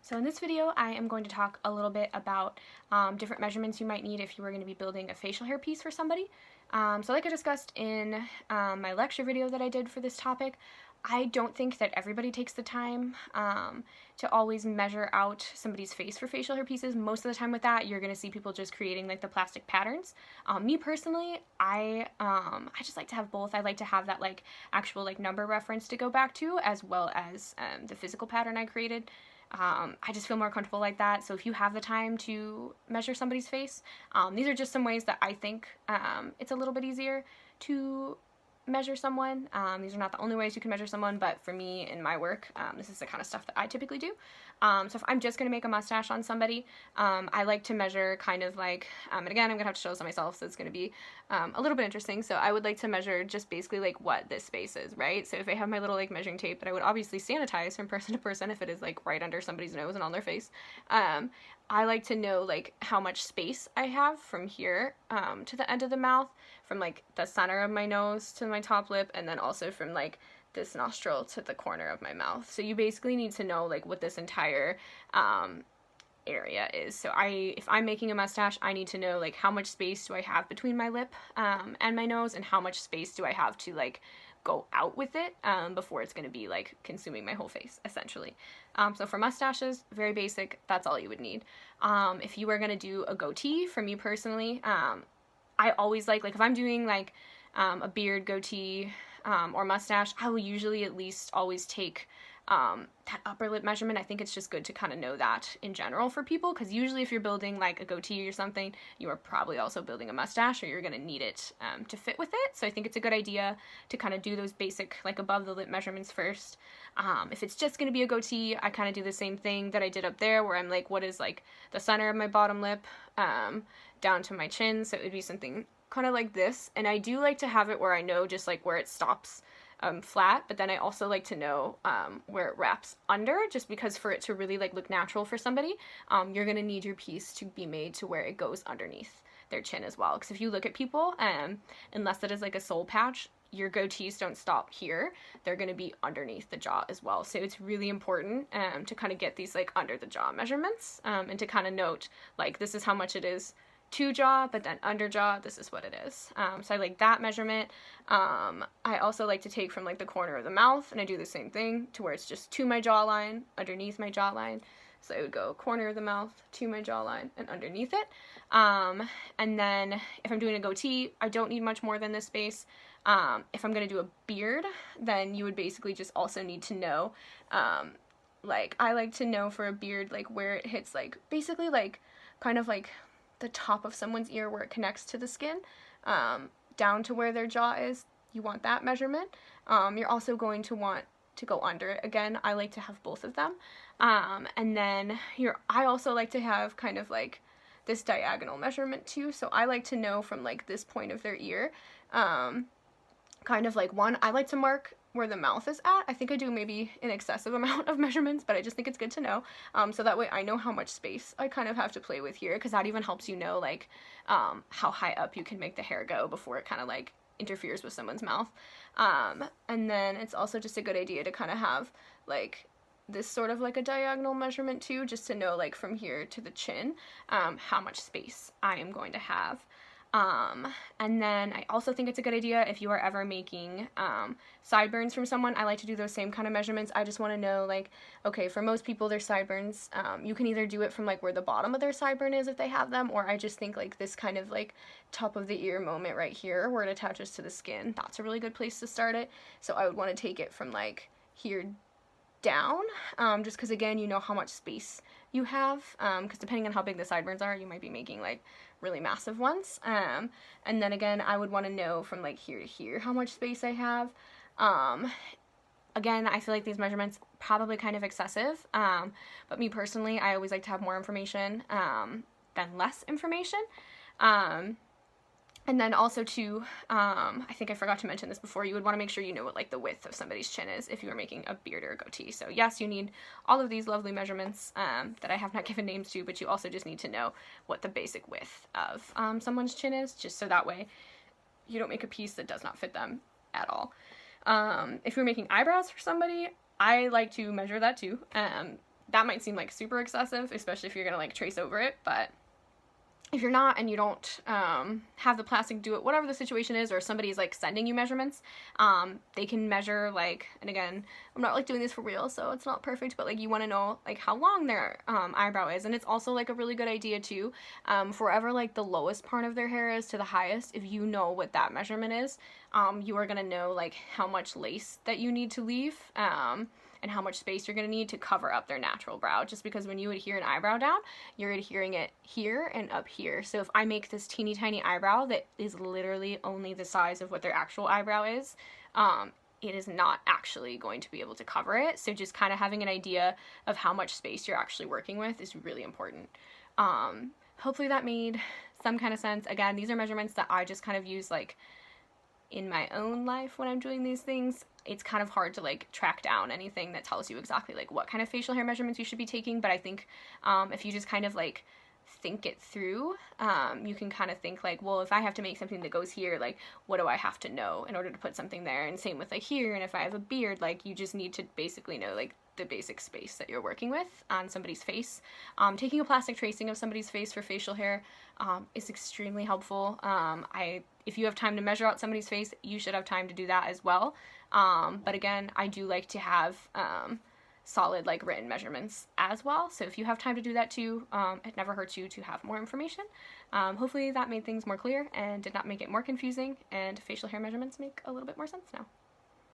So in this video, I am going to talk a little bit about different measurements you might need if you were going to be building a facial hair piece for somebody. So like I discussed in my lecture video that I did for this topic, I don't think that everybody takes the time to always measure out somebody's face for facial hair pieces. Most of the time with that, you're going to see people just creating like the plastic patterns. Me personally, I just like to have both. I like to have that like actual like number reference to go back to, as well as the physical pattern I created. I just feel more comfortable like that. So if you have the time to measure somebody's face, these are just some ways that I think it's a little bit easier to measure someone. These are not the only ways you can measure someone, but for me in my work, this is the kind of stuff that I typically do. So if I'm just going to make a mustache on somebody, I like to measure kind of like, and again, I'm going to have to show this on myself, so it's going to be a little bit interesting. So I would like to measure just basically like what this space is, right? So if I have my little like measuring tape that I would obviously sanitize from person to person if it is like right under somebody's nose and on their face, I like to know like how much space I have from here to the end of the mouth, from like the center of my nose to my top lip, and then also from like this nostril to the corner of my mouth. So you basically need to know like what this entire area is. So if I'm making a mustache, I need to know like how much space do I have between my lip and my nose, and how much space do I have to like go out with it before it's going to be like consuming my whole face essentially. So for mustaches, very basic, that's all you would need. If you are going to do a goatee, for me personally, I always like if I'm doing like a beard, goatee, or mustache, I will usually at least always take that upper lip measurement. I think it's just good to kind of know that in general for people, because usually if you're building like a goatee or something, you are probably also building a mustache, or you're going to need it to fit with it. So I think it's a good idea to kind of do those basic like above the lip measurements first. If it's just going to be a goatee, I kind of do the same thing that I did up there, where I'm like, what is like the center of my bottom lip down to my chin. So it would be something kind of like this, and I do like to have it where I know just like where it stops flat, but then I also like to know where it wraps under, just because for it to really like look natural for somebody, you're gonna need your piece to be made to where it goes underneath their chin as well. Because if you look at people, unless it is like a soul patch, your goatees don't stop here, they're going to be underneath the jaw as well. So it's really important to kind of get these like under the jaw measurements, and to kind of note like this is how much it is to jaw, but then under jaw, this is what it is. So I like that measurement. I also like to take from like the corner of the mouth, and I do the same thing to where it's just to my jawline, underneath my jawline. So I would go corner of the mouth to my jawline and underneath it. And then if I'm doing a goatee, I don't need much more than this space. If I'm going to do a beard, then you would basically just also need to know, like I like to know for a beard, like where it hits, like basically like kind of like the top of someone's ear where it connects to the skin, down to where their jaw is. You want that measurement. You're also going to want to go under it. Again, I like to have both of them. And then I also like to have kind of like this diagonal measurement too. So I like to know from like this point of their ear, kind of like I like to mark where the mouth is at. I think I do maybe an excessive amount of measurements, but I just think it's good to know. So that way I know how much space I kind of have to play with here, because that even helps you know like how high up you can make the hair go before it kind of like interferes with someone's mouth. And then it's also just a good idea to kind of have like this sort of like a diagonal measurement too, just to know like from here to the chin how much space I am going to have. And then I also think it's a good idea if you are ever making sideburns from someone. I like to do those same kind of measurements. I just want to know like, okay, for most people their sideburns, you can either do it from like where the bottom of their sideburn is if they have them, or I just think like this kind of like top of the ear moment right here where it attaches to the skin, that's a really good place to start it. So I would want to take it from like here down, just because again you know how much space you have, because depending on how big the sideburns are, you might be making like really massive ones, and then again I would want to know from like here to here how much space I have. Again, I feel like these measurements probably kind of excessive, but me personally, I always like to have more information than less information. And then also too, I think I forgot to mention this before, you would want to make sure you know what like the width of somebody's chin is if you are making a beard or a goatee. So yes, you need all of these lovely measurements that I have not given names to, but you also just need to know what the basic width of someone's chin is, just so that way you don't make a piece that does not fit them at all. If you're making eyebrows for somebody, I like to measure that too. that might seem like super excessive, especially if you're gonna like trace over it, but if you're not and you don't have the plastic do it, whatever the situation is, or somebody's like sending you measurements, they can measure like, and again, I'm not like doing this for real, so it's not perfect, but like you want to know like how long their eyebrow is. And it's also like a really good idea too, for wherever like the lowest part of their hair is to the highest, if you know what that measurement is, you are going to know like how much lace that you need to leave, and how much space you're going to need to cover up their natural brow, just because when you adhere an eyebrow down, you're adhering it here and up here. So if I make this teeny tiny eyebrow that is literally only the size of what their actual eyebrow is, it is not actually going to be able to cover it. So just kind of having an idea of how much space you're actually working with is really important. Hopefully that made some kind of sense. Again, these are measurements that I just kind of use like in my own life when I'm doing these things. It's kind of hard to like track down anything that tells you exactly like what kind of facial hair measurements you should be taking, but I think if you just kind of like think it through, you can kind of think like, well, if I have to make something that goes here, like what do I have to know in order to put something there? And same with like here, and if I have a beard, like you just need to basically know like the basic space that you're working with on somebody's face. Taking a plastic tracing of somebody's face for facial hair is extremely helpful. If you have time to measure out somebody's face, you should have time to do that as well. But again, I do like to have solid like written measurements as well. So if you have time to do that too, it never hurts you to have more information. Hopefully that made things more clear and did not make it more confusing, and facial hair measurements make a little bit more sense now.